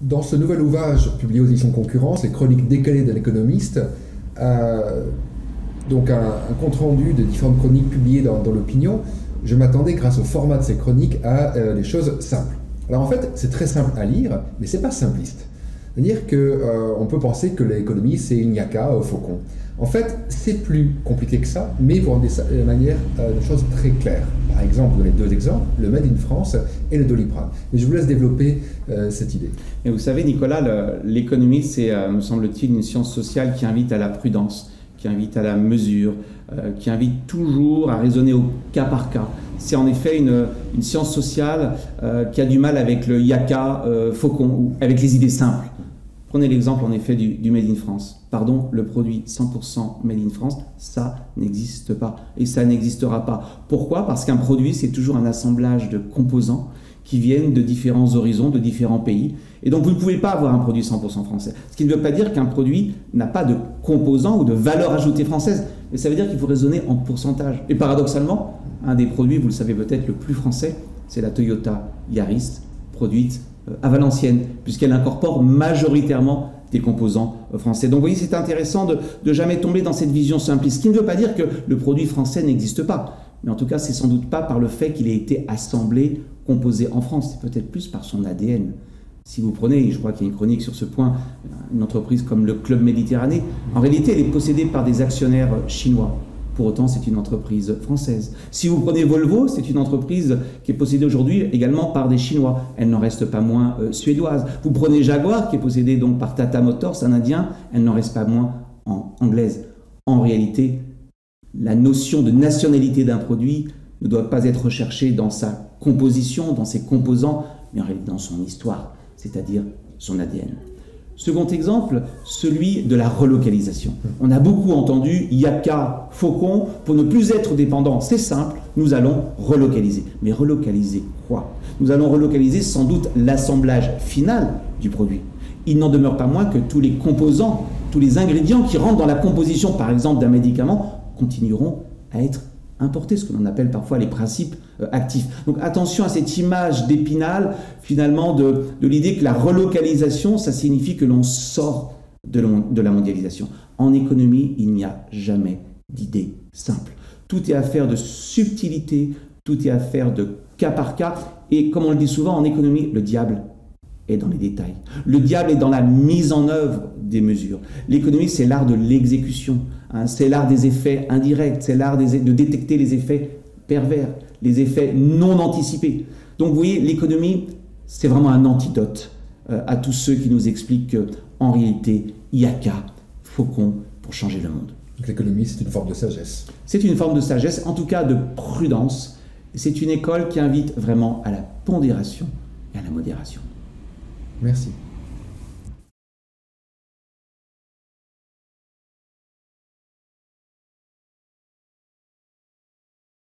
Dans ce nouvel ouvrage publié aux éditions Concurrence, les chroniques décalées d'un économiste, donc un compte-rendu de différentes chroniques publiées dans l'opinion, je m'attendais, grâce au format de ces chroniques, à des choses simples. Alors en fait, c'est très simple à lire, mais c'est pas simpliste. C'est-à-dire qu'on peut penser que l'économie, c'est une yaka au faucon. En fait, c'est plus compliqué que ça, mais pour rendre de manière de choses très claires. Par exemple, vous donnez deux exemples, le Made in France et le Doliprane. Mais je vous laisse développer cette idée. Et vous savez, Nicolas, l'économie, c'est, me semble-t-il, une science sociale qui invite à la prudence, qui invite à la mesure, qui invite toujours à raisonner au cas par cas. C'est en effet une science sociale qui a du mal avec le yaka faucon, ou avec les idées simples. Prenez l'exemple en effet du Made in France. Pardon, le produit 100% Made in France, ça n'existe pas et ça n'existera pas. Pourquoi? Parce qu'un produit, c'est toujours un assemblage de composants qui viennent de différents horizons, de différents pays. Et donc vous ne pouvez pas avoir un produit 100% français. Ce qui ne veut pas dire qu'un produit n'a pas de composants ou de valeur ajoutée française, mais ça veut dire qu'il faut raisonner en pourcentage. Et paradoxalement, un des produits, vous le savez peut-être, le plus français, c'est la Toyota Yaris, produite à Valenciennes, puisqu'elle incorpore majoritairement des composants français. Donc vous voyez, c'est intéressant de jamais tomber dans cette vision simpliste, ce qui ne veut pas dire que le produit français n'existe pas, mais en tout cas, c'est sans doute pas par le fait qu'il ait été assemblé, composé en France, c'est peut-être plus par son ADN. Si vous prenez, je crois qu'il y a une chronique sur ce point, une entreprise comme le Club Méditerranée, en réalité, elle est possédée par des actionnaires chinois. Pour autant, c'est une entreprise française. Si vous prenez Volvo, c'est une entreprise qui est possédée aujourd'hui également par des Chinois. Elle n'en reste pas moins suédoise. Vous prenez Jaguar, qui est possédée donc par Tata Motors, un Indien, elle n'en reste pas moins anglaise. En réalité, la notion de nationalité d'un produit ne doit pas être recherchée dans sa composition, dans ses composants, mais en réalité dans son histoire, c'est-à-dire son ADN. Second exemple, celui de la relocalisation. On a beaucoup entendu yaka, faucon, pour ne plus être dépendant. C'est simple, nous allons relocaliser. Mais relocaliser quoi? Nous allons relocaliser sans doute l'assemblage final du produit. Il n'en demeure pas moins que tous les composants, tous les ingrédients qui rentrent dans la composition, par exemple, d'un médicament, continueront à être importer, ce que l'on appelle parfois les principes actifs. Donc attention à cette image d'Épinal, finalement, de l'idée que la relocalisation, ça signifie que l'on sort de la mondialisation. En économie, il n'y a jamais d'idée simple. Tout est affaire de subtilité, tout est affaire de cas par cas, et comme on le dit souvent en économie, le diable est dans les détails. Le diable est dans la mise en œuvre des mesures. L'économie, c'est l'art de l'exécution. C'est l'art des effets indirects, c'est l'art de détecter les effets pervers, les effets non anticipés. Donc vous voyez, l'économie, c'est vraiment un antidote à tous ceux qui nous expliquent qu'en réalité, yaka, faucon, pour changer le monde. Donc l'économie, c'est une forme de sagesse. C'est une forme de sagesse, en tout cas de prudence. C'est une école qui invite vraiment à la pondération et à la modération. Merci.